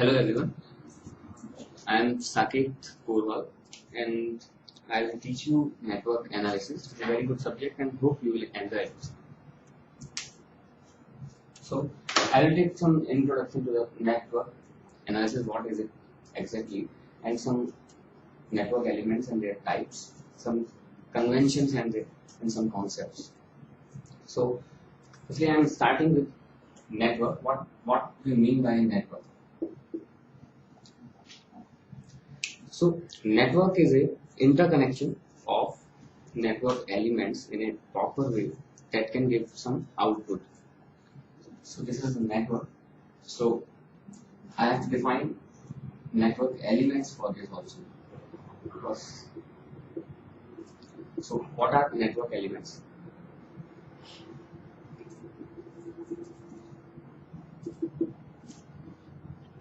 Hello everyone, I am Saket Purval and I will teach you network analysis. It's a very good subject and hope you will enjoy it. So I will take some introduction to the network analysis, what is it exactly, and some network elements and their types, some conventions and some concepts. So firstly I am starting with network. What we mean by network? So network is a interconnection of network elements in a proper way that can give some output. So this is the network. So I have to define network elements for this also. Because so what are network elements?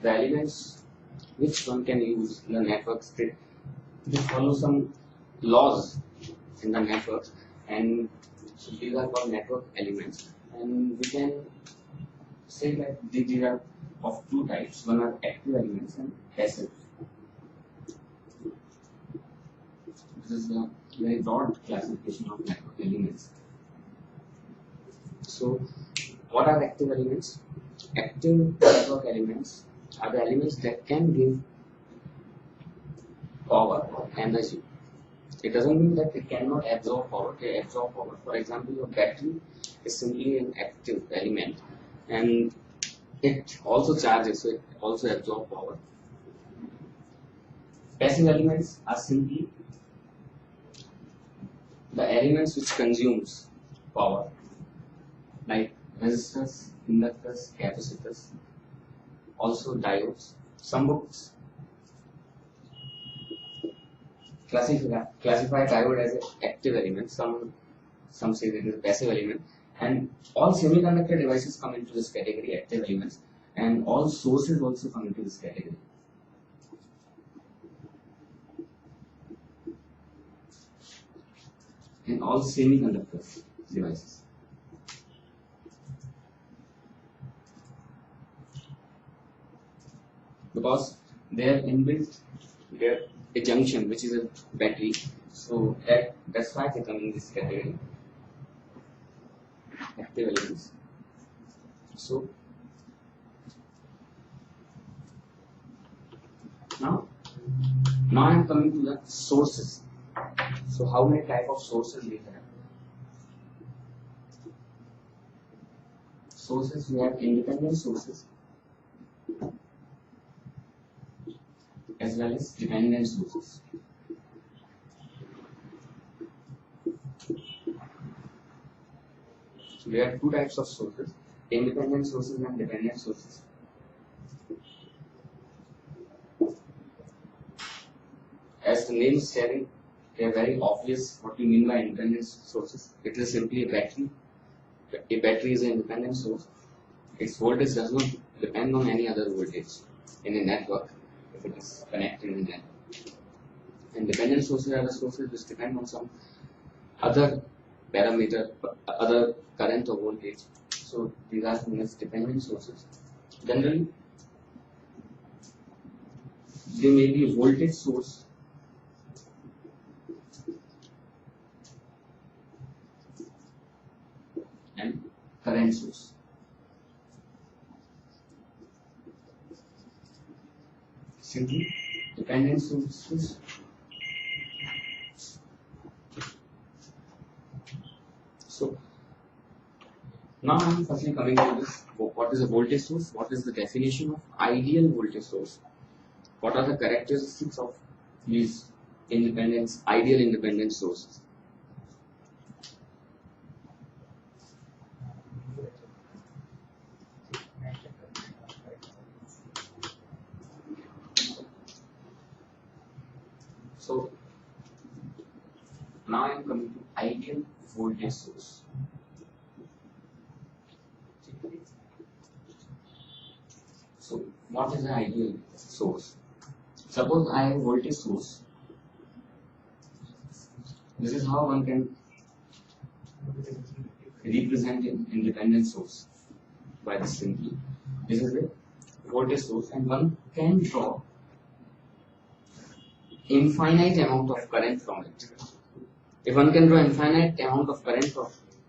The elements which one can use in the network script. They follow some laws in the network, and so these are called network elements. And we can say that these are of two types. One are active elements and passive. This is a very broad classification of network elements. So what are active elements? Active network elements are the elements that can give power or energy. It doesn't mean that it cannot absorb power. They absorb power. For example, your battery is simply an active element and it also charges, so it also absorbs power. Passive elements are simply the elements which consumes power, like resistors, inductors, capacitors, also diodes. Some books classify diode as an active element, some say that it is a passive element, and all semiconductor devices come into this category, active elements, and all sources also come into this category. And all semiconductor devices. Because they are inbuilt a junction which is a battery, so that's why they come in this category, active elements. So now I am coming to the sources. So how many type of sources we have? Sources, we have independent sources as well as dependent sources. So we have two types of sources, independent sources and dependent sources. As the name is telling, they are very obvious what we mean by independent sources. It is simply a battery. A battery is an independent source. Its voltage does not depend on any other voltage in a network if it is connected in a network. And dependent sources are the sources which depend on some other parameter, other current or voltage. So these are known as dependent sources. Generally, they may be a voltage source and current source. Simply dependent sources. So now I am firstly coming to this. What is a voltage source? What is the definition of ideal voltage source? What are the characteristics of these ideal independent sources? So now I am coming to ideal voltage source. So what is an ideal source? Suppose I have a voltage source. This is how one can represent an independent source by this simply. This is a voltage source and one can draw infinite amount of current from it. If one can draw infinite amount of current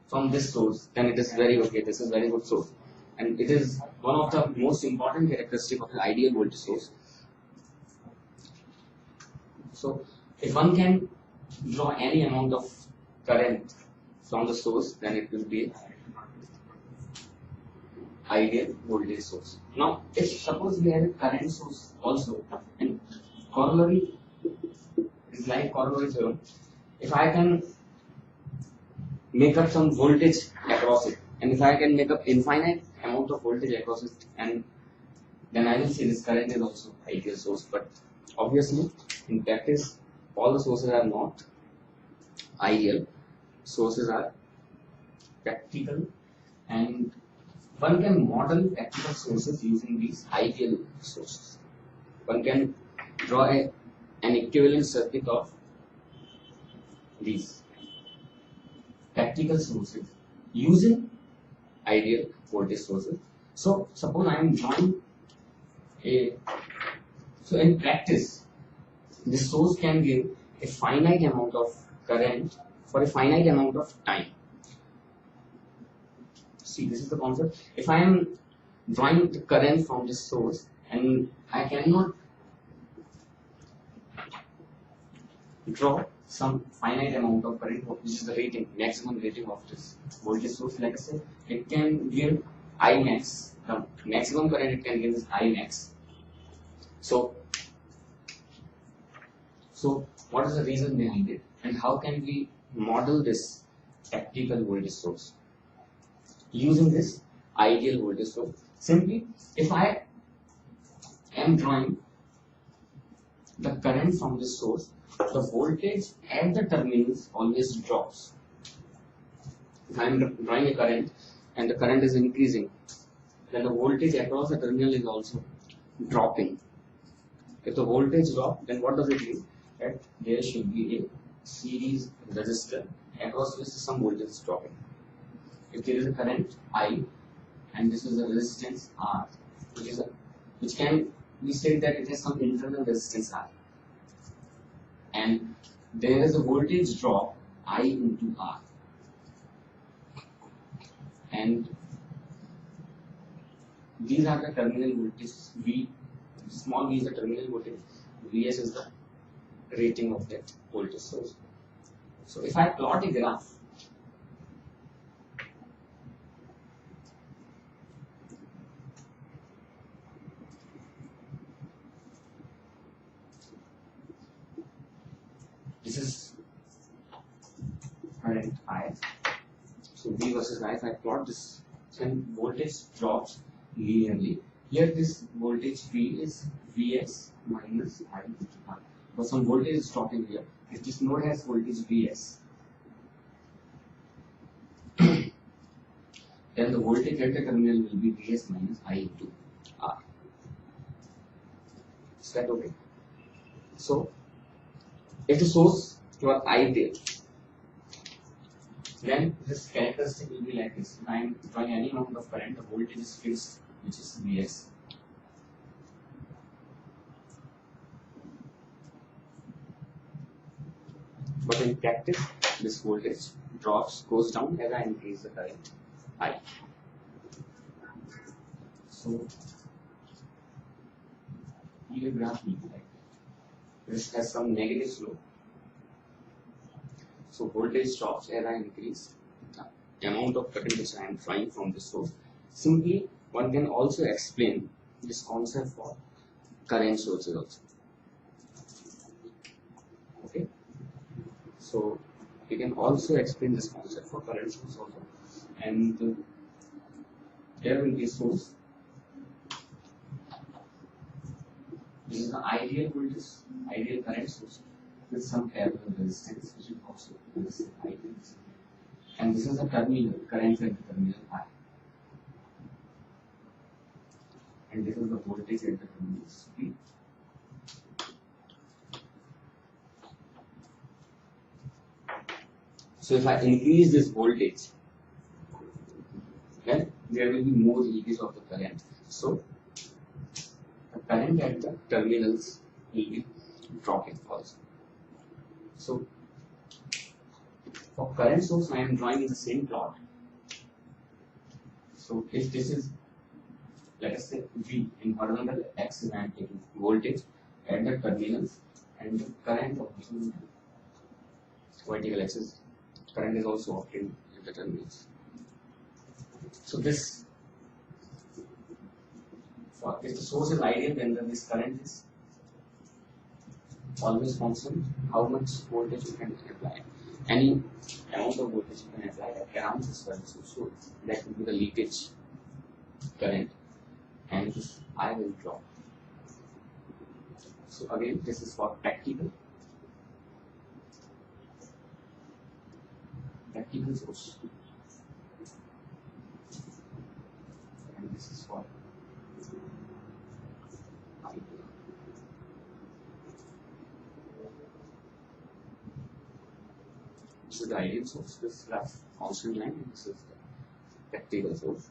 from this source, then it is very okay. This is very good source, and it is one of the most important characteristic of the ideal voltage source. So, if one can draw any amount of current from the source, then it will be ideal voltage source. Now, if suppose we have a current source also, and corollary is like corollary theorem. If I can make up some voltage across it, and if I can make up infinite amount of voltage across it, and then I will say this current is also ideal source. But obviously, in practice, all the sources are not ideal. Sources are practical, and one can model practical sources using these ideal sources. One can draw an equivalent circuit of these practical sources using ideal voltage sources. So suppose I am drawing so in practice, this source can give a finite amount of current for a finite amount of time. See, this is the concept. If I am drawing the current from this source and I cannot draw some finite amount of current, which is the rating, maximum rating of this voltage source, like I said, it can give I max. The maximum current it can give is I max. So what is the reason behind it, and how can we model this practical voltage source using this ideal voltage source? Simply, if I am drawing the current from this source, the voltage at the terminals always drops. If I am drawing a current and the current is increasing, then the voltage across the terminal is also dropping. If the voltage drops, then what does it mean? That there should be a series resistor across which some voltage is dropping. If there is a current I and this is a resistance R, which can we say that it has some internal resistance R, and there is a voltage drop I into R, and these are the terminal voltages. V, small v is the terminal voltage, Vs is the rating of that voltage source. So if I plot a graph, this is current I. So V versus I, if I plot this, then voltage drops linearly. Here this voltage V is Vs minus I into R. But some voltage is dropping here. If this node has voltage Vs, then the voltage at the terminal will be Vs minus I into R. Is that okay? So, if the source were ideal, then this characteristic will be like this. If I am drawing any amount of current, the voltage is fixed, which is Vs. But in practice, this voltage goes down as I increase the current I. So, here graph looks like this has some negative slope. So voltage drops as I increase the amount of current which I am drawing from this source. Simply, one can also explain this concept for current sources also. Okay. So we can also explain this concept for current source also, and there will be a source. This is the ideal voltage, ideal current source with some parallel resistance, which is also ideal. And this is the terminal current at the terminal I. And this is the voltage at the terminal V. So if I increase this voltage, then there will be more leakage of the current. So current at the terminals will be dropping also. So for current source, I am drawing in the same plot. So if this is, let us say, V in horizontal axis, I am taking voltage at the terminals, and the current also in vertical axis, current is also obtained at the terminals. So this, if the source is ideal, then this current is always constant. How much voltage you can apply, any amount of voltage you can apply around this current source, so that will be the leakage current, and this I will drop. So again, this is for practical source, and this is for ideal. This is the ideal source, this graph constant line, and this is the practical source.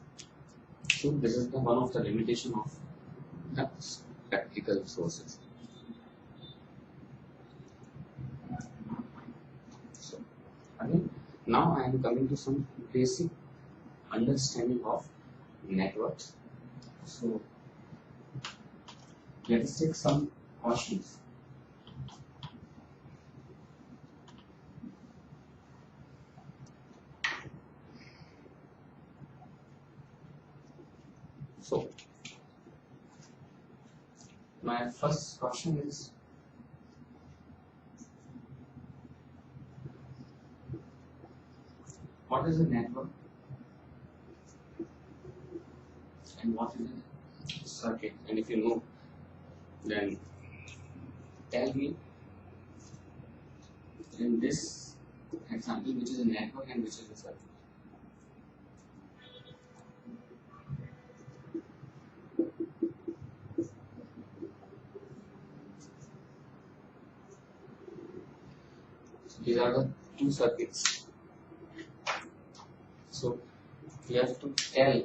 So this is the one of the limitation of the practical sources. So again, now I am coming to some basic understanding of networks. So let us take some questions. So my first question is, what is a network and what is a circuit? And if you know, then tell me in this example which is a network and which is a circuit. So these are the two circuits. So you have to tell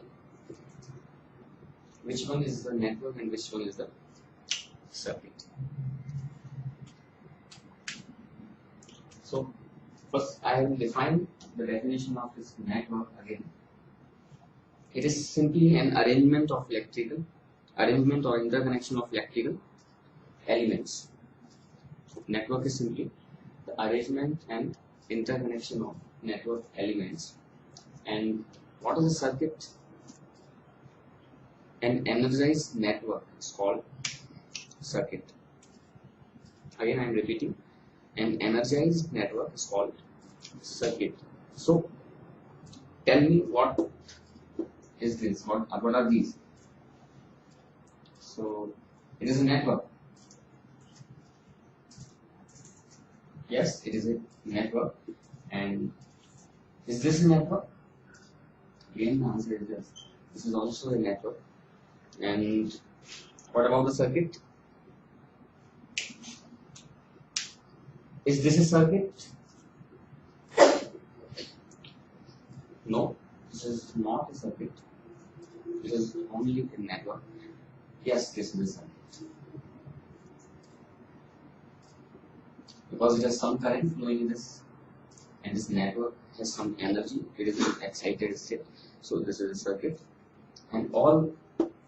which one is the network and which one is the circuit. So first I will define the definition of this network again. It is simply an arrangement of or interconnection of electrical elements. Network is simply the arrangement and interconnection of network elements. And what is a circuit? An energized network is called circuit. Again I am repeating, an energized network is called circuit. So tell me, what is this? What are these? So it is a network. Yes, it is a network. And is this a network? Again the answer is yes. This is also a network. And what about the circuit? Is this a circuit? No, this is not a circuit. This is only a network. Yes, this is a circuit. Because it has some current flowing in this, and this network has some energy, it is in excited state. So this is a circuit. And all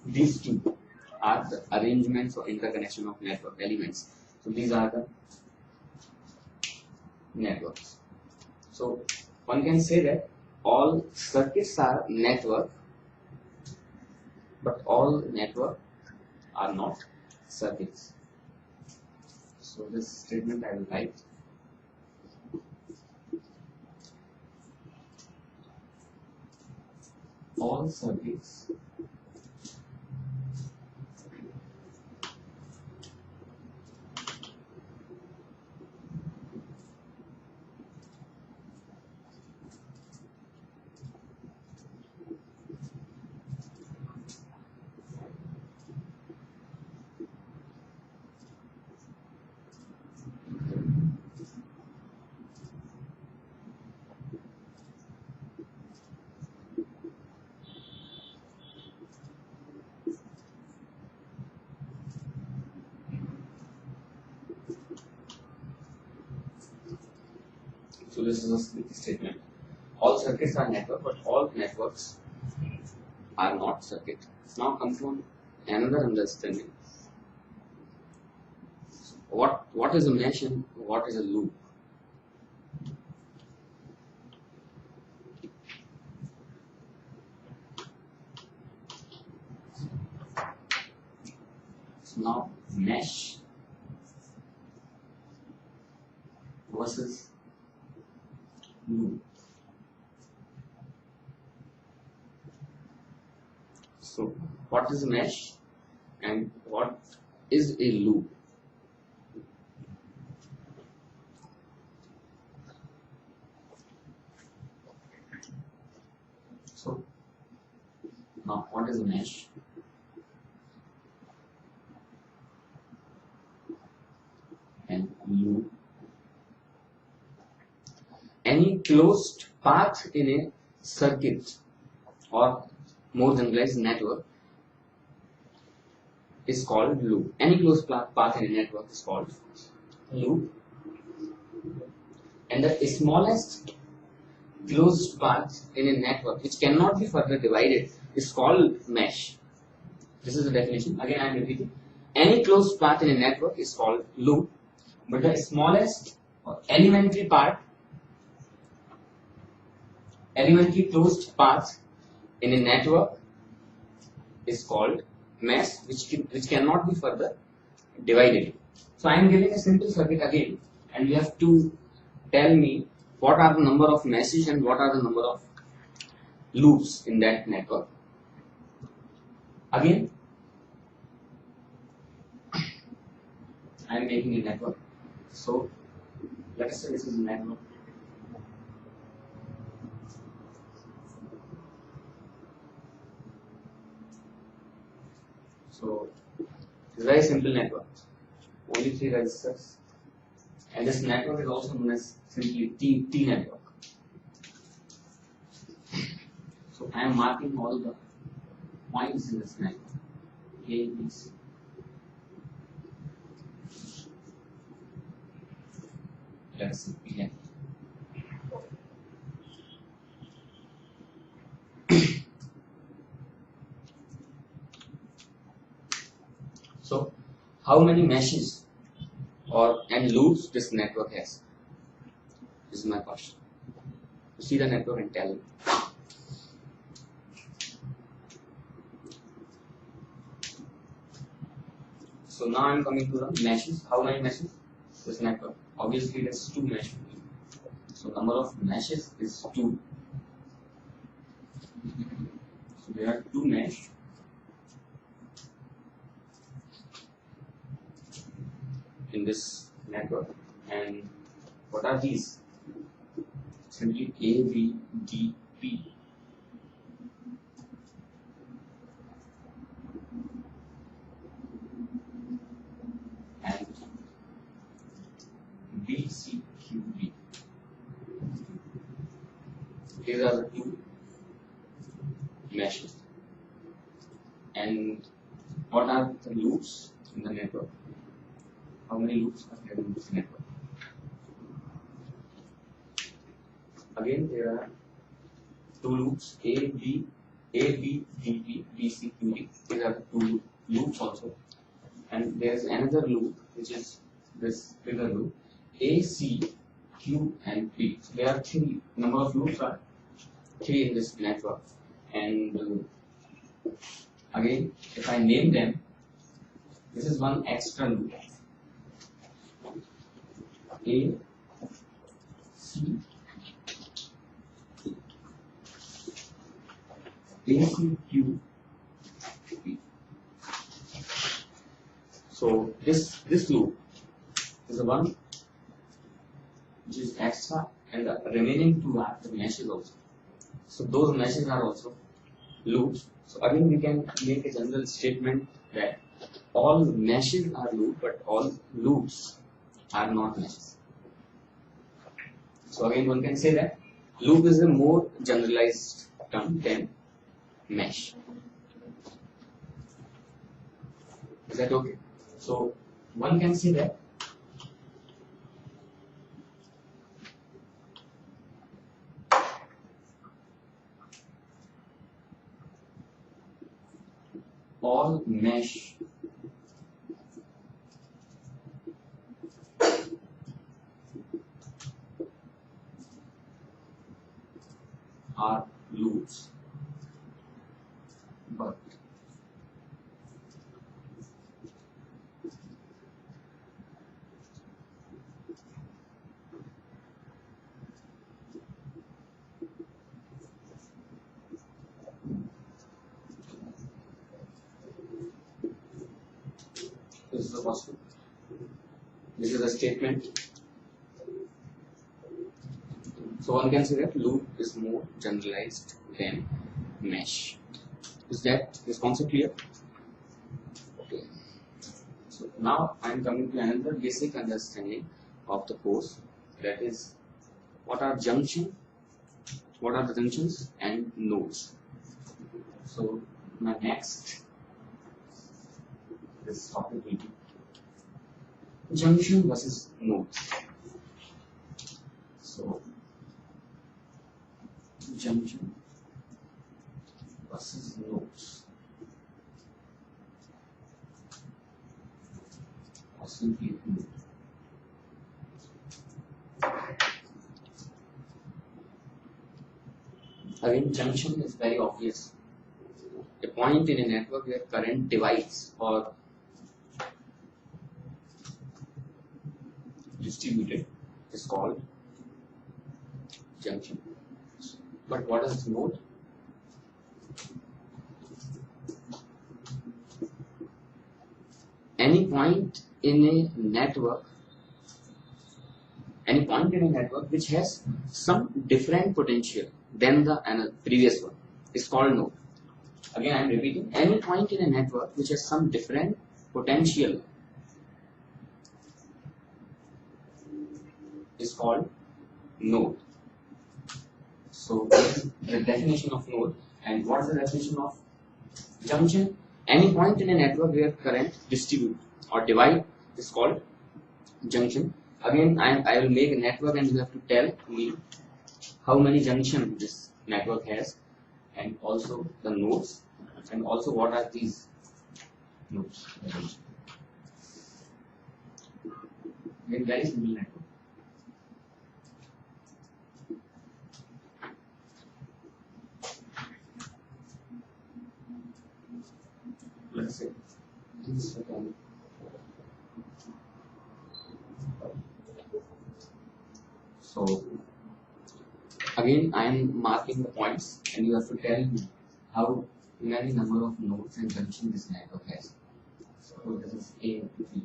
these two are the arrangements or interconnection of network elements. So these are the networks. So one can say that all circuits are network, but all network are not circuits. So this statement I will write. All circuits So this is a statement. All circuits are network, but all networks are not circuit. Now come from another understanding. What is a mesh and what is a loop? So now mesh versus loop. So what is a mesh and what is a loop? So now what is a mesh? And loop. Any closed path in a circuit or more generalized network is called loop. Any closed path in a network is called loop. And the smallest closed path in a network which cannot be further divided is called mesh. This is the definition. Again I am repeating. Any closed path in a network is called loop, but the smallest or elementary closed path in a network is called mesh, which cannot be further divided. So I am giving a simple circuit again, and you have to tell me what are the number of meshes and what are the number of loops in that network. Again, I am making a network. So let us say this is a network. So it's a very simple network, only 3 resistors, and this network is also known as simply T network. So I am marking all the points in this network, A, B, C. Let's see, P. So, how many meshes and loops this network has? This is my question. You see the network and tell me. So now I am coming to the meshes. How many meshes? This network. Obviously, it has 2 meshes. So number of meshes is 2. So there are 2 meshes. In this network, and what are these? Simply A, B, D, P. And B, C, Q, D. These are the 2 meshes. And what are the loops in the network? How many loops are there in this network? Again, there are 2 loops, A, B, D, P, B, C, Q, D. These are the 2 loops also. And there is another loop, which is this bigger loop, A, C, Q, and P. So there are 3. Number of loops are 3 in this network. And again, if I name them, this is one extra loop. A, C, A, C, Q, P. So this loop is the one which is extra, and the remaining 2 are the meshes also. So those meshes are also loops. So again, we can make a general statement that all meshes are loops, but all loops are not meshes. So again, one can say that loop is a more generalized term than mesh. Is that okay? So one can say that all mesh are loops, but this is the first one. This is a statement. So one can say that loop is more generalized than mesh. Is this concept clear? Okay. So now I am coming to another basic understanding of the course, that is what are the junctions and nodes. So my next this topic will be junction versus nodes. So junction versus nodes, or simply node. Again, junction is very obvious. A point in a network where current divides or distributed is called junction. But what is node? Any point in a network which has some different potential than the previous one is called node. Again, I am repeating, any point in a network which has some different potential is called node. So this is the definition of node. And what is the definition of junction? Any point in a network where current distribute or divide is called junction. Again, I will make a network and you have to tell me how many junctions this network has, and also the nodes, and also what are these nodes. Again, very simple network. Let's say this again. So again, I am marking the points, and you have to tell me how many number of nodes and junctions this network has. So this is A, B,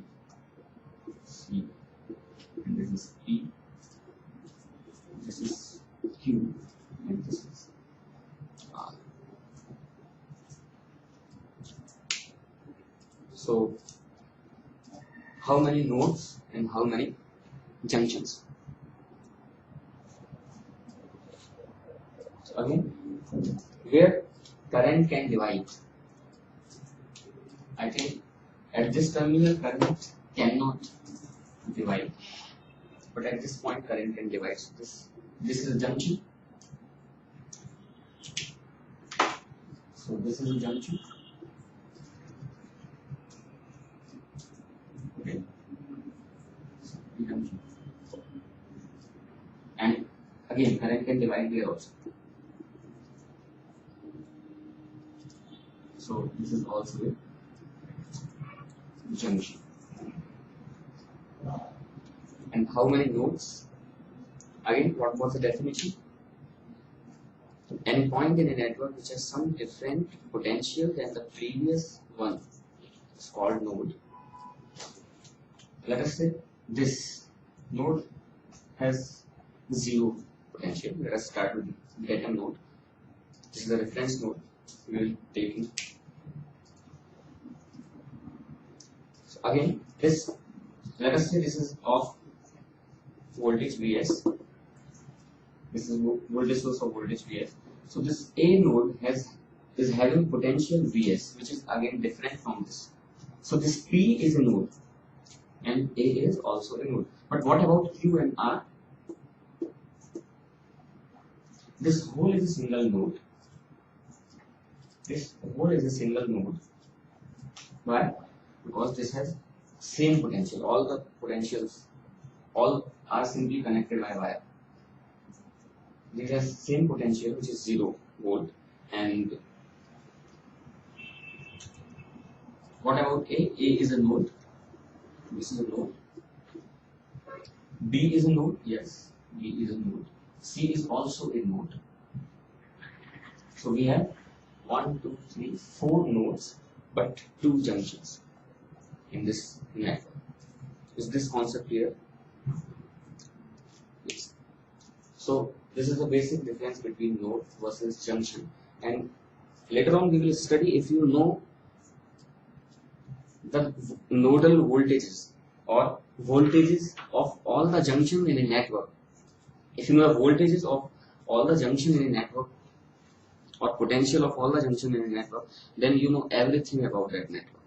C, and this is P, this is Q, and this is R. So how many nodes and how many junctions? So again, where current can divide, I think at this terminal current cannot divide, but at this point current can divide. So this is a junction. So this is a junction. Okay. Junction. And again, current can divide here also. So this is also a junction. And how many nodes? Again, what was the definition? Any point in a network which has some different potential than the previous one is called node. Let us say this node has 0 potential. Let us start with data node. This is the reference node we will take in. So again, this, let us say this is of voltage Vs. This is voltage source of voltage Vs. So this A node is having potential Vs, which is again different from this. So this P is a node and A is also a node. But what about Q and R? This whole is a single node. This whole is a single node, Why? Because this has same potential. All the potentials, all are simply connected by wire. This has same potential, which is 0 volt. And what about A? A is a node. This is a node. B is a node. Yes, B is a node. C is also a node. So we have 1, 2, 3, 4 nodes, but 2 junctions in this network. Is this concept clear? Yes. So this is the basic difference between node versus junction. And later on we will study if you know the nodal voltages or voltages of all the junctions in a network. If you know the voltages of all the junctions in a network or potential of all the junctions in a network, then you know everything about that network.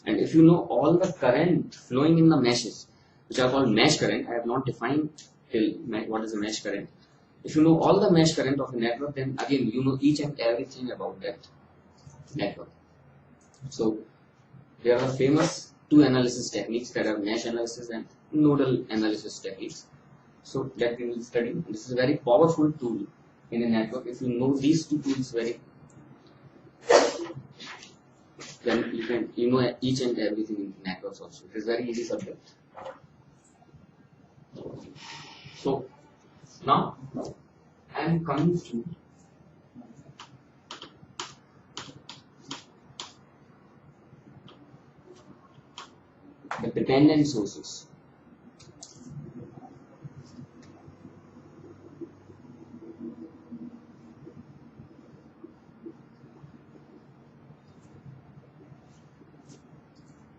And if you know all the current flowing in the meshes, which are called mesh current, I have not defined till what is a mesh current. If you know all the mesh current of a network, then again you know each and everything about that network. So there are famous two analysis techniques, that are mesh analysis and nodal analysis techniques. So that we will study. This is a very powerful tool in a network. If you know these two tools then you know each and everything in networks also. It is very easy subject. So now I am coming to the dependent sources.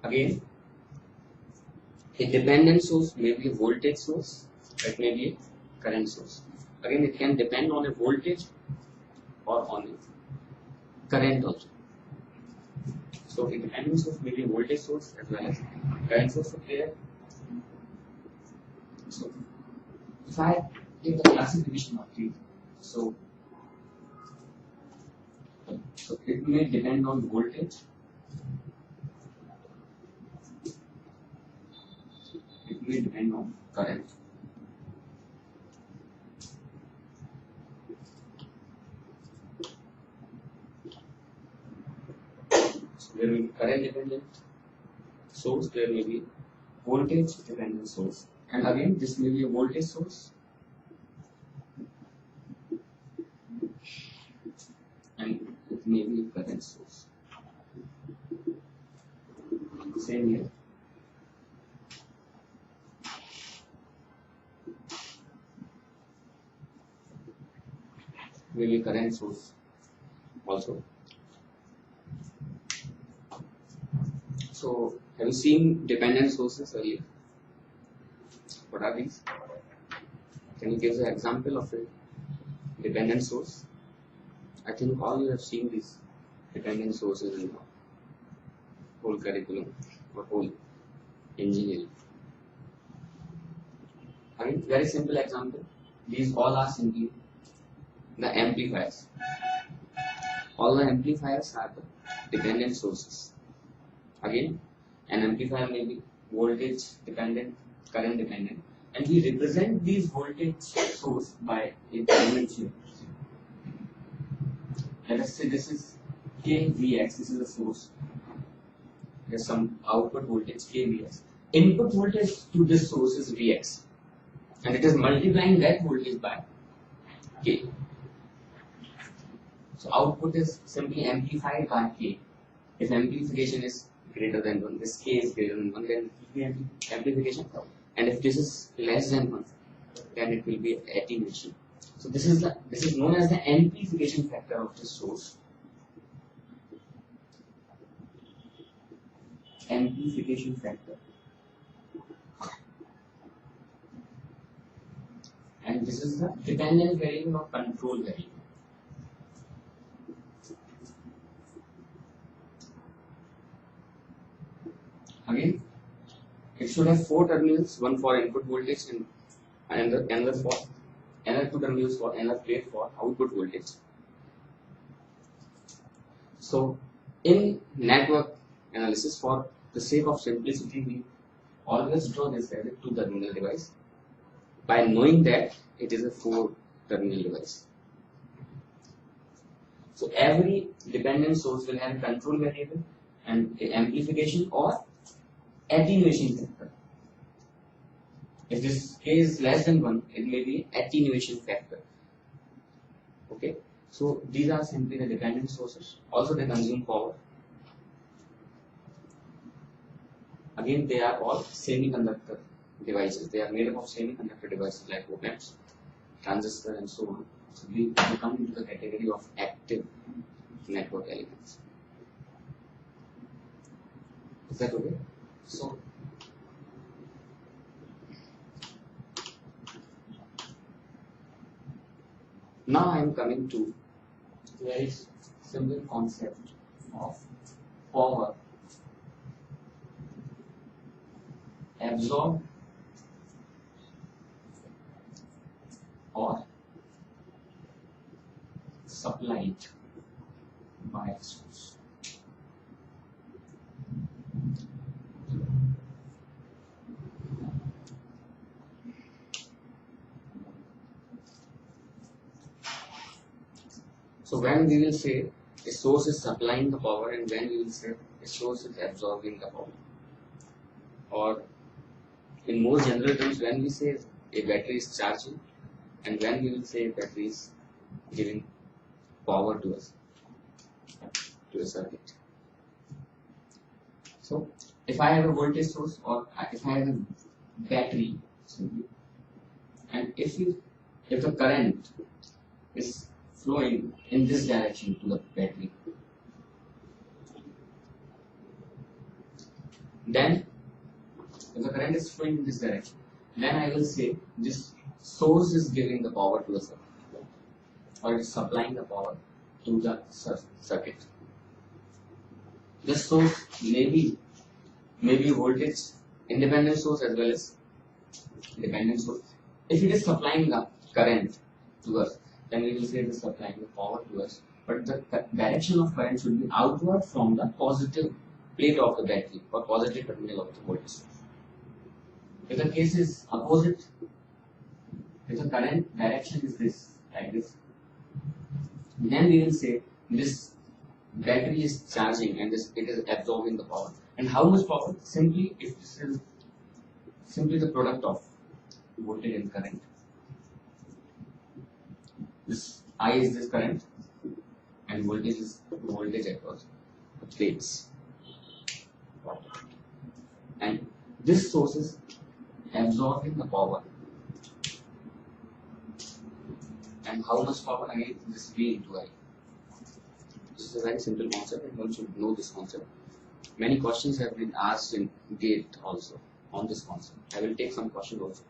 Again, a dependent source may be a voltage source, it may be a current source. Again, it can depend on a voltage or on a current also. So a dependent source may be a voltage source as well as current source there. So if I take the classification of these, so it may depend on voltage, it may depend on current. So there will be current dependent source, there may be voltage dependent source, and again this may be a voltage source and it may be a current source. Same here. Will be current source also. So have you seen dependent sources earlier? What are these? Can you give an example of a dependent source? I think all you have seen these dependent sources in the whole curriculum or whole engineering. I mean, very simple example. These all are simply the amplifiers. All the amplifiers are the dependent sources. Again, an amplifier may be voltage dependent, current dependent, and we represent these voltage source by a diamond shape. Let us say this is KVX, this is the source. There is some output voltage KVX. Input voltage to this source is Vx, and it is multiplying that voltage by K. So output is simply amplified by K. If amplification is greater than 1, this K is greater than 1, then it will be amplification. And if this is less than 1, then it will be attenuation. So this is known as the amplification factor of the source. Amplification factor. And this is the dependent variable or control variable. Again, it should have 4 terminals, one for input voltage and another for another 2 terminals for another plate for output voltage. So in network analysis. For the sake of simplicity, we always draw this as a two-terminal device by knowing that it is a four-terminal device. So every dependent source will have a control variable and an amplification or attenuation factor. If this k is less than 1, it may be attenuation factor. Okay, so these are simply the dependent sources. Also, they consume power. Again, they are all semiconductor devices. They are made up of semiconductor devices like op-amps, transistor, and so on. So we come into the category of active network elements. Is that okay? So now I am coming to a very simple concept of power absorbed or supplied by a source. So when we will say a source is supplying the power and when we will say a source is absorbing the power, or in more general terms, when we say a battery is charging and when we will say a battery is giving power to us, to a circuit. So if I have a voltage source or if I have a battery simply, and if the current is flowing in this direction to the battery, then if the current is flowing in this direction, then I will say this source is giving the power to the circuit, or it is supplying the power to the circuit. This source may be voltage independent source as well as dependent source. If it is supplying the current to us, then we will say it is supplying the power to us. But the direction of current should be outward from the positive plate of the battery or positive terminal of the voltage source. If the case is opposite, if the current direction is this, like this, then we will say this battery is charging and it is absorbing the power. And how much power? Simply, if this is simply the product of voltage and current. This I is this current and voltage is voltage across the plates. And this source is absorbing the power. And how much power? Again, this V into I. This is a very simple concept and one should know this concept. Many questions have been asked in GATE also on this concept. I will take some questions also.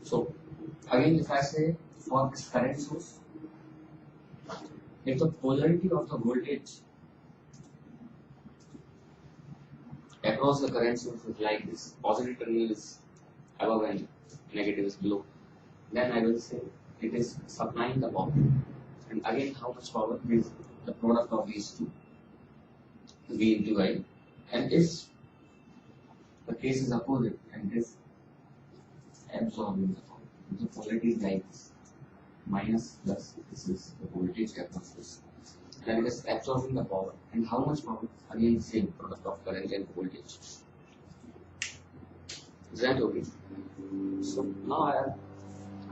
So again, if I say for this current source, if the polarity of the voltage across the current source is like this, positive terminal is above and negative is below, then I will say it is supplying the power. And again, how much power is the product of these two, V into I. And if the case is opposite and this absorbing the power, the polarity is like this, minus plus, this is the voltage across this. Then it is absorbing the power. And how much power? Again, same product of current and voltage. Is that okay? So now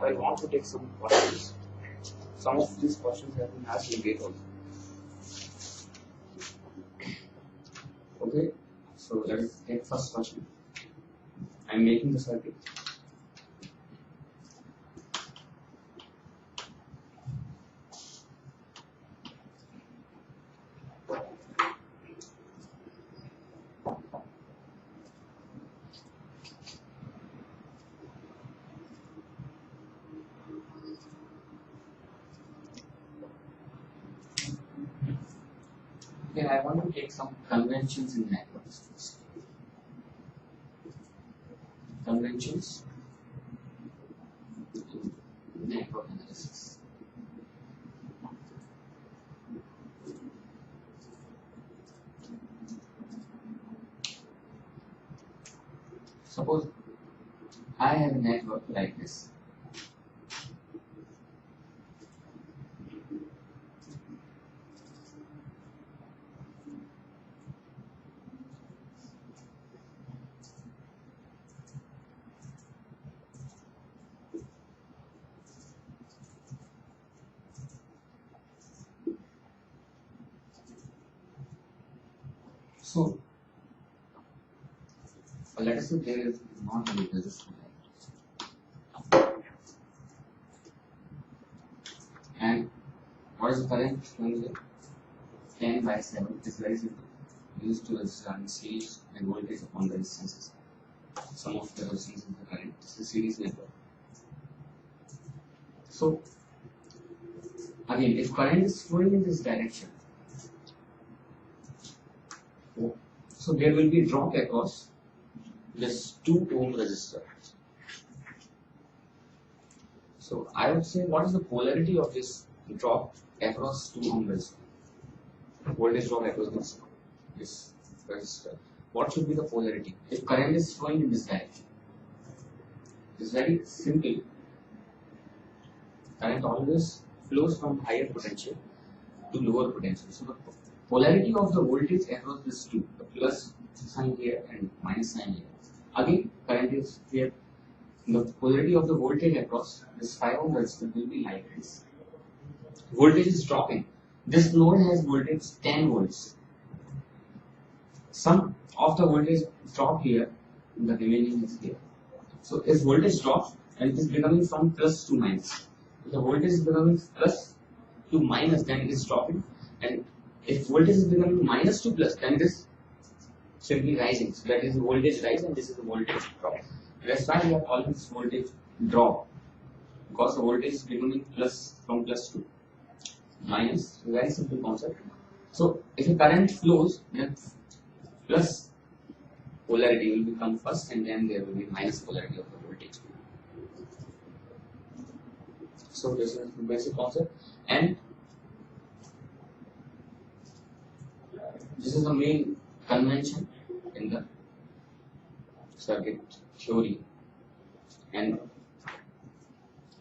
I want to take some questions. Some of these questions have been asked in GATE also. Okay, so let's take first question. I am making the circuit. Okay, I want to take some conventions in networks first. conventions in network analysis. Suppose I have a network like this. So, let us say there is not any resistance, and what is the current flowing here? 10 by 7 is very simple. Used to register in series and voltage upon the resistances. Some of the resistance in the current. This is series network. So, again, if current is flowing in this direction, so there will be drop across this 2 ohm resistor. So I would say, what is the polarity of this drop across 2 ohm resistor? Voltage drop across this resistor. What should be the polarity if current is flowing in this direction? It's very simple. Current always flows from higher potential to lower potential. So the polarity of the voltage across this 2, the plus sign here and minus sign here. Again, current is here. The polarity of the voltage across this 5 ohm resistor will be like this. Voltage is dropping. This node has voltage 10 volts. Some of the voltage drop here, the remaining is here. So if voltage drops and it is becoming from plus to minus. If the voltage is becoming plus to minus, then it is dropping. And if voltage is becoming minus to plus, then it is simply rising. So that is the voltage rise and this is the voltage drop. That's why we are calling this voltage drop, because the voltage is becoming plus from plus to minus. Very simple concept. So if a current flows, then plus polarity will become first, and then there will be minus polarity of the voltage. So this is the basic concept, and this is the main convention in the circuit theory. And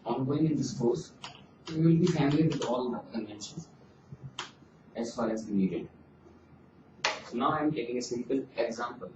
ongoing in this course, we will be familiar with all the conventions as far as needed. So now I am taking a simple example.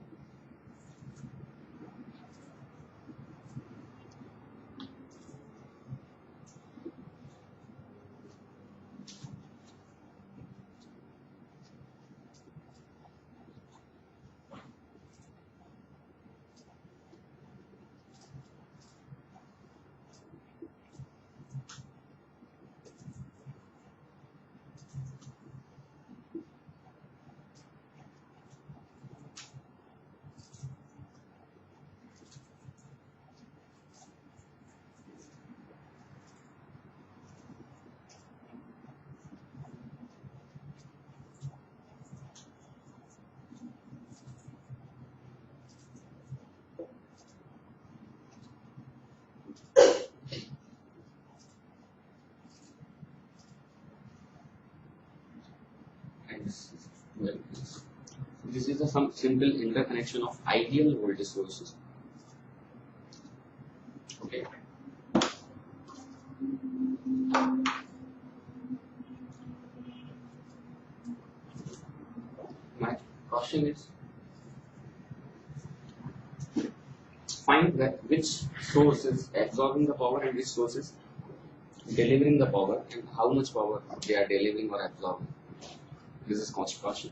This is some simple interconnection of ideal voltage sources. Okay. My question is, find that which source is absorbing the power and which source is delivering the power, and how much power they are delivering or absorbing. This is question.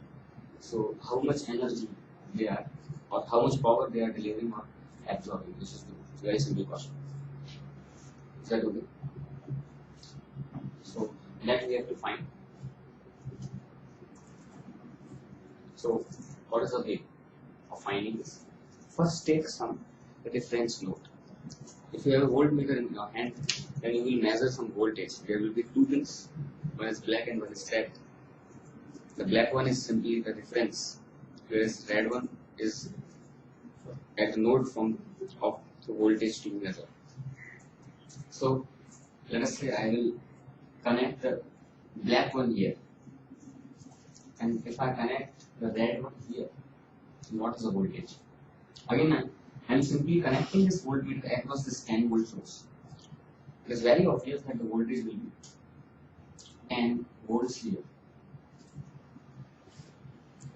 So how much energy they are, or how much power they are delivering or absorbing. This is the very simple question. Is that okay? So that we have to find. So what is the way of finding this? First, take some reference node. If you have a voltmeter in your hand, then you will measure some voltage. There will be two pins, one is black and one is red. The black one is simply the reference, whereas red one is at the node of So voltage to measure. So let us say I will connect the black one here, and if I connect the red one here, what is the voltage? Again, I am simply connecting this voltmeter across this 10 volt source. It is very obvious that the voltage will be 10 volts here.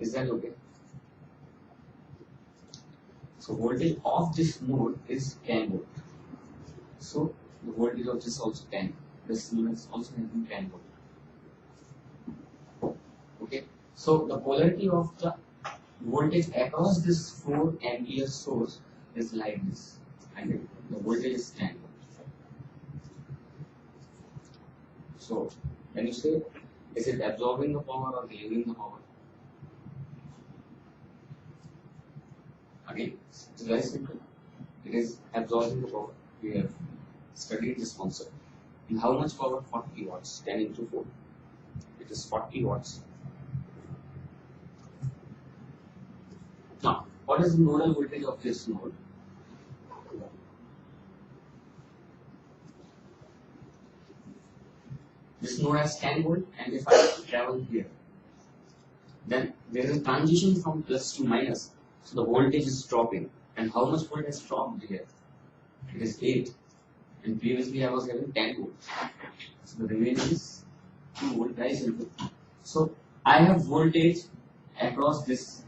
Is that okay? So voltage of this node is 10 volt. So the voltage of this also 10. This node is also having 10 volt. Okay. So the polarity of the voltage across this 4 ampere source is like this, and the voltage is 10 volt. So when you say, is it absorbing the power or delivering the power? Again, it's very simple. It is absorbing the power. We have studied this concept. And how much power? 40 watts. 10 into 4. It is 40 watts. Now, what is the nodal voltage of this node? This node has 10 volt, and if I travel here, then there is a transition from plus to minus, so the voltage is dropping. And how much volt has dropped here? It is 8, and previously I was having 10 volts. So the remaining is 2 volt, very simple. So I have voltage across this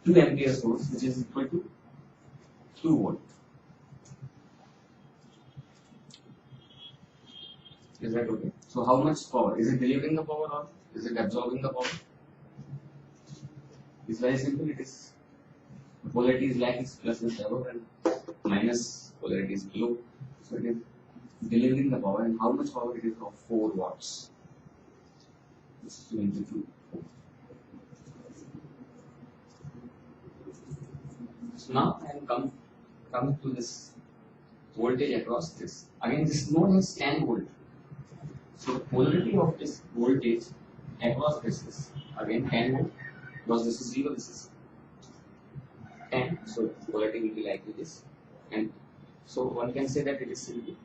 2 ampere source, which is equal to 2 volt. Is that okay? So how much power? Is it delivering the power or is it absorbing the power? It's very simple. It is, the polarity is like this, plus is above and minus polarity is below. So it is delivering the power, and how much power it is of 4 watts. This is 2 into 2. So now I am come to this voltage across this. Again, this node has 10 volt. So the polarity of this voltage across this is again 10 volt, because this is 0, this is 10. So polarity will be like this. And so one can say that it is simply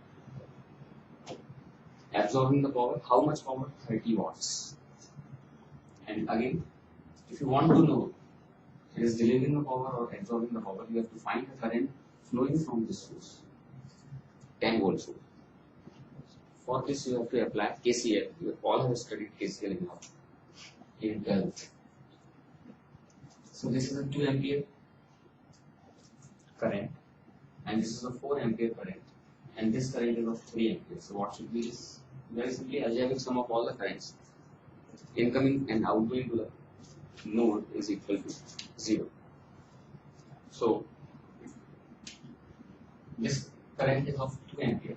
absorbing the power. How much power? 30 watts. And again, if you want to know it is delivering the power or absorbing the power, you have to find the current flowing from this source, 10 volt source. For this you have to apply KCL. You all have studied KCL in 12th. So this is a 2 ampere current, and this is a 4 ampere current, and this current is of 3 ampere. So what should be this? Very simply algebraic sum of all the currents incoming and outgoing to the node is equal to 0. So this current is of 2 ampere,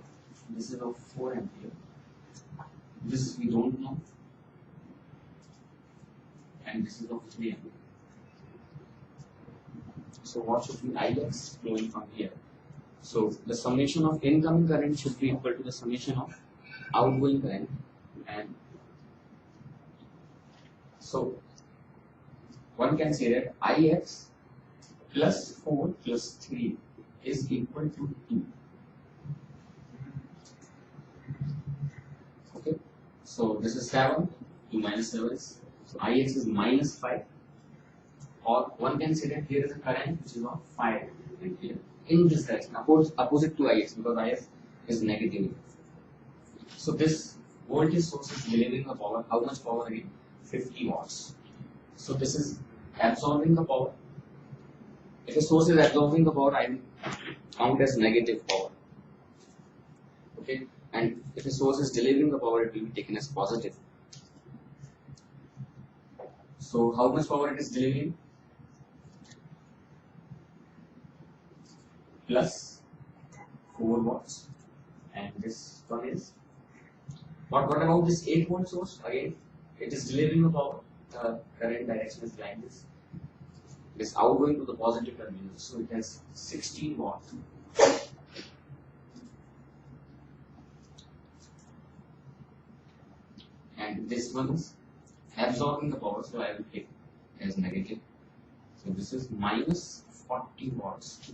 this is of 4 ampere, this we don't know, and this is of 3 ampere. So what should be Ix flowing from here? So the summation of incoming current should be equal to the summation of outgoing current, and so one can say that Ix plus 4 plus 3 is equal to 2. Okay, so this is 7, 2 minus 7 is, so Ix is minus 5, or one can say that here is a current which is of 5 ampere in this direction, opposite to Ix, because Ix is negative. So this voltage source is delivering the power. How much power again? 50 watts. So this is absorbing the power. If a source is absorbing the power, I will count as negative power. Okay, and if a source is delivering the power, it will be taken as positive. So how much power it is delivering? Plus 4 watts, and this one is what about this 8 volt source? Again, it is delivering the power. The current direction is like this. It is outgoing to the positive terminal, so it has 16 watts. And this one is absorbing the power, so I will take as negative. So this is minus 40 watts.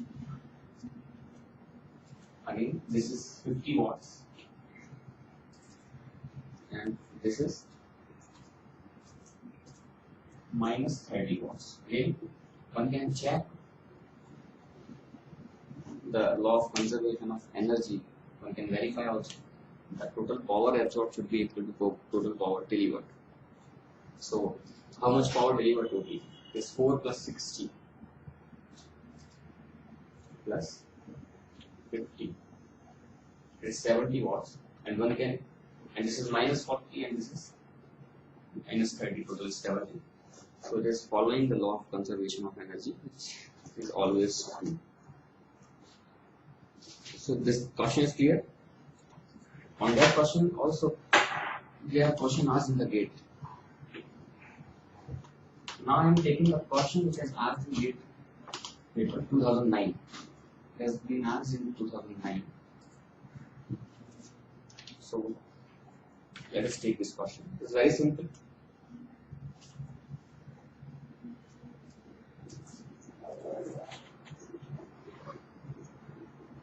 Again, this is 50 watts, and this is minus 30 watts. Okay, one can check the law of conservation of energy. One can verify also the total power absorbed should be equal to total power delivered. So, how much power delivered totally? Is 4 plus 60 plus 50. It is 70 watts, and one can, and this is minus 40, and this is minus 30. Total is 70. So it is following the law of conservation of energy, which is always true. So this question is clear. On that question also, we have question asked in the gate. Now I am taking a question which has asked in gate paper 2009. It has been asked in 2009. So let us take this question. It's very simple.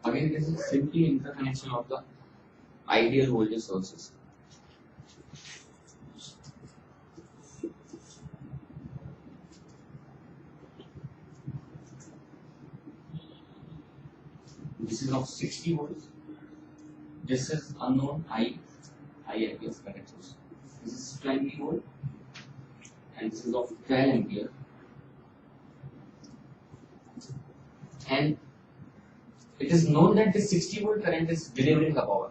Again, this is simply interconnection of the ideal voltage sources. This is of 60 volts. This is unknown I amperes current source. This is 20 volt, and this is of 12 ampere. And it is known that this 60 volt current is delivering the power.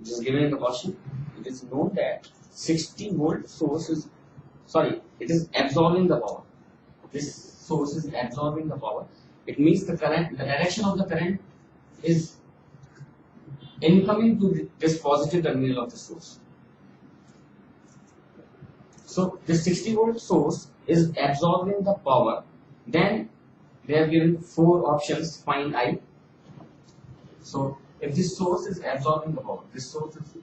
It is given in the question. It is known that 60 volt source is, it is absorbing the power. This source is absorbing the power. It means the current, the direction of the current is incoming to this positive terminal of the source. So this 60 volt source is absorbing the power. Then they have given 4 options, find I. So if this source is absorbing the power, this source is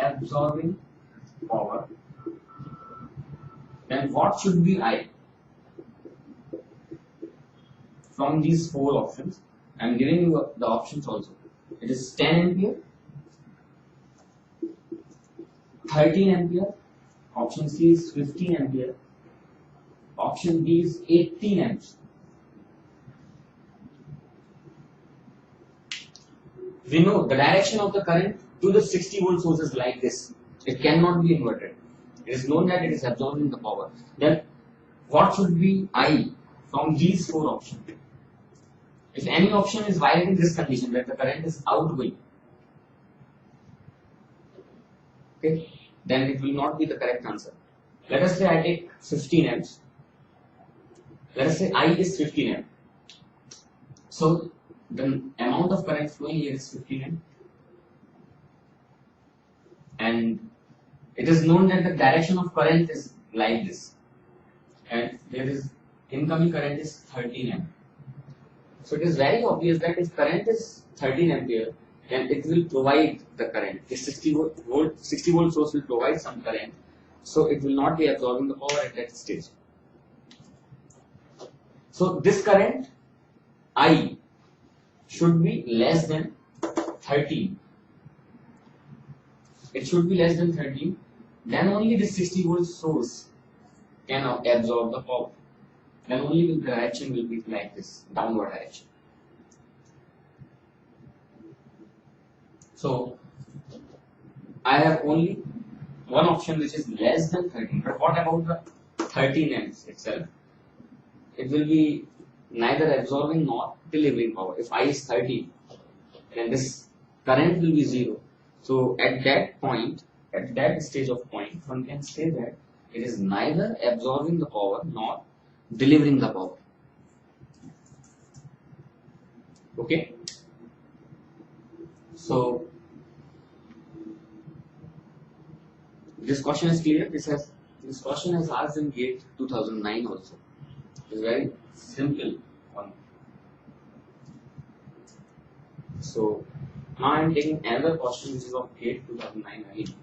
absorbing power, then what should be I? From these 4 options, I am giving you the options also. It is 10 ampere, 13 ampere, option C is 15 ampere, option B is 18 amps. We know the direction of the current to the 60 volt source is like this. It cannot be inverted. It is known that it is absorbing the power. Then what should be I from these 4 options? If any option is violating this condition where the current is outgoing, okay, then it will not be the correct answer. Let us say I take 15 amps. Let us say I is 15 amp. So the amount of current flowing here is 15 amp. And it is known that the direction of current is like this. And there is incoming current is 13 amp. So it is very obvious that if current is 13 ampere, then it will provide the current. The 60 volt source will provide some current, so it will not be absorbing the power at that stage. So this current I should be less than 13. It should be less than 13. Then only the 60 volt source can absorb the power. Then only the direction will be like this, downward direction. So I have only one option which is less than 13. But what about the 13 amps itself? It will be neither absorbing nor delivering power. If I is 13, then this current will be 0. So at that point, at that stage of point, one can say that it is neither absorbing the power nor delivering the power. Okay. So this question is clear. This question is asked in GATE 2009 also. It's very simple one. So now I am taking another question which is of GATE 2009 again.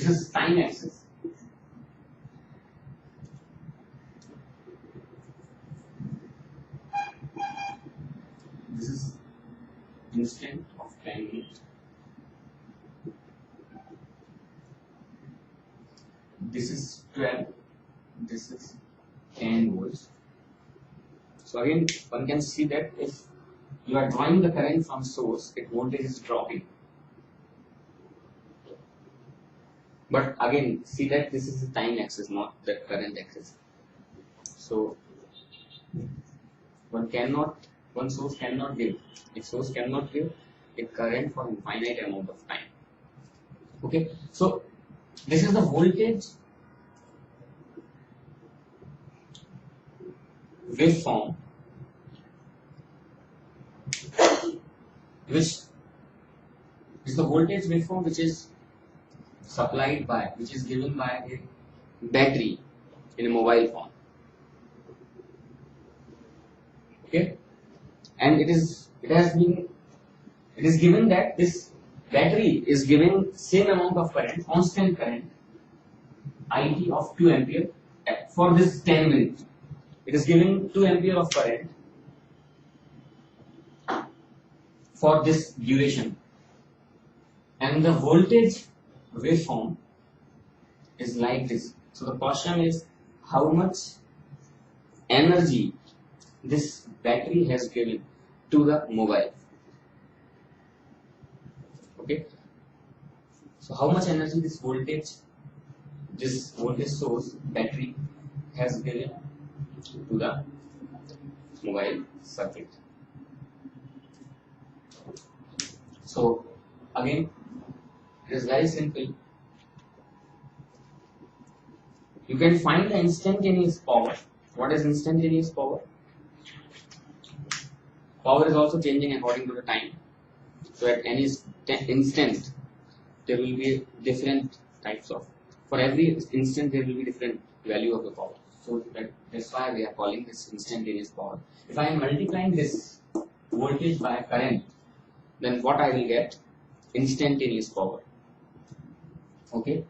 This is time axis. This is instant of 10 minutes. This is 12. This is 10 volts. So again, one can see that if you are drawing the current from source, its voltage is dropping. But again, see that this is the time axis, not the current axis. So one source cannot give. A source cannot give a current for infinite amount of time. Okay, so this is the voltage waveform which is the voltage waveform which is supplied by, which is given by a battery in a mobile phone. Okay, and it is given that this battery is giving same amount of current, constant current, IT of 2 ampere for this 10 minutes. It is giving 2 ampere of current for this duration, and the voltage waveform is like this. So the question is how much energy this battery has given to the mobile. Okay, so how much energy this voltage source battery has given to the mobile circuit. So again, it is very simple. You can find the instantaneous power. What is instantaneous power? Power is also changing according to the time. So at any instant, there will be different types of. For every instant, there will be different value of the power. So that's why we are calling this instantaneous power. If I am multiplying this voltage by current, then what I will get? Instantaneous power. Okay,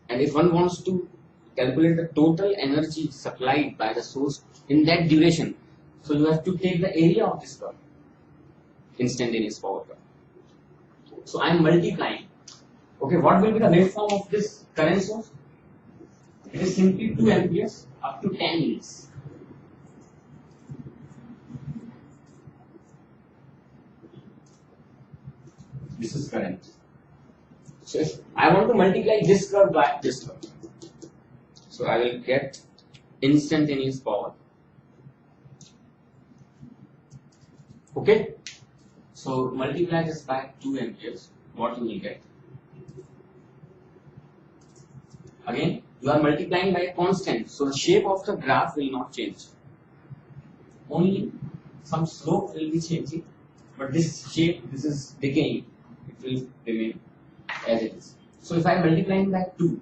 and if one wants to calculate the total energy supplied by the source in that duration, so you have to take the area of this curve, instantaneous power curve. So I am multiplying. Okay, what will be the waveform of this current source? It is simply 2 amperes up to 10 minutes. This is current. So if I want to multiply this curve by this curve, so I will get instantaneous power. Okay, so multiply this by 2 amperes, what you will get? Again, you are multiplying by a constant, so the shape of the graph will not change. Only some slope will be changing, but this shape, this is decaying, it will remain as it is. So if I am multiplying by 2,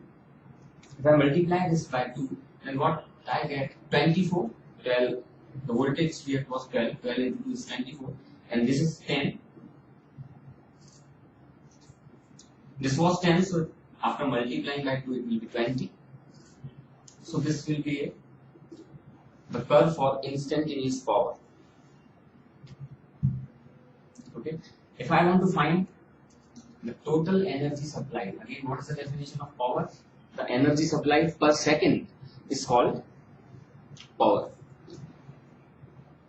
if I multiply this by 2, then what I get? 24. Well, the voltage here was 12. 12 into 2 is 24, and this is 10. This was 10, so after multiplying by 2, it will be 20. So this will be the curve for instantaneous power. Okay. If I want to find the total energy supplied, again, what is the definition of power? The energy supplied per second is called power.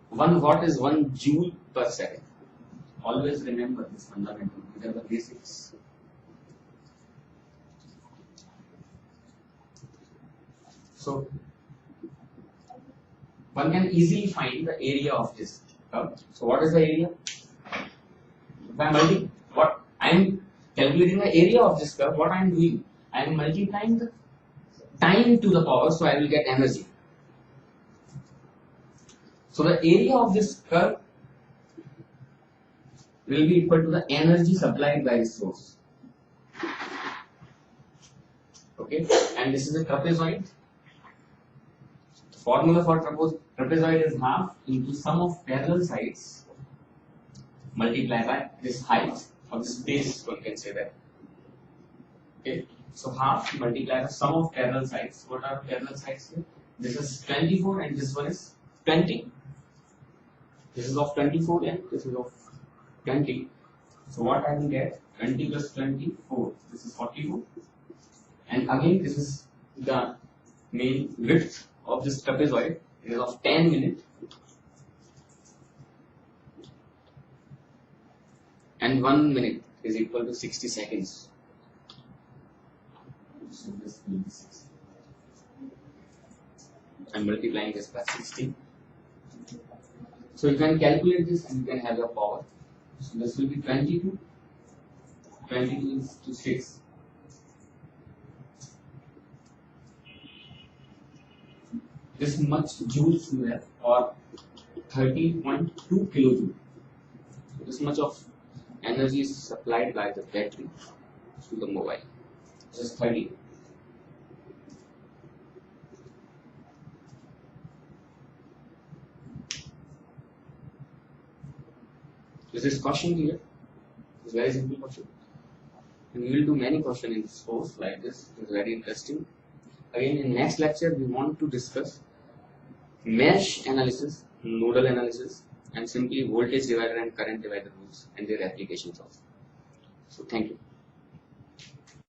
1 watt is 1 joule per second. Always remember this fundamental. These are the basics. So one can easily find the area of this curve. So what is the area? If I am calculating the area of this curve, what I am doing? I am multiplying the time to the power, so I will get energy. So the area of this curve will be equal to the energy supplied by the source. Okay, and this is a trapezoid. The formula for trapezoid is half into sum of parallel sides multiplied by this height of this base, one can say that. Okay, So half multiplied the sum of parallel sides. What are parallel sides here? This is 24 and this one is 20. This is of 24 and this is of 20. So what I will get? 20 plus 24. This is 44. And again, this is the main width of this trapezoid. It is of 10 minutes. And 1 minute is equal to 60 seconds. So this will be 60. I'm multiplying this by 60. So you can calculate this and you can have your power. So this will be 22. 22 is to 6. This much joules you have, or 30.2 kilojoule. So this much of energy is supplied by the battery to the mobile. Just 30. Is this question clear? It's a very simple question. And we will do many questions in this course like this. It's very interesting. Again, in next lecture, we want to discuss mesh analysis, nodal analysis, and simply voltage divider and current divider rules and their applications also. So, thank you.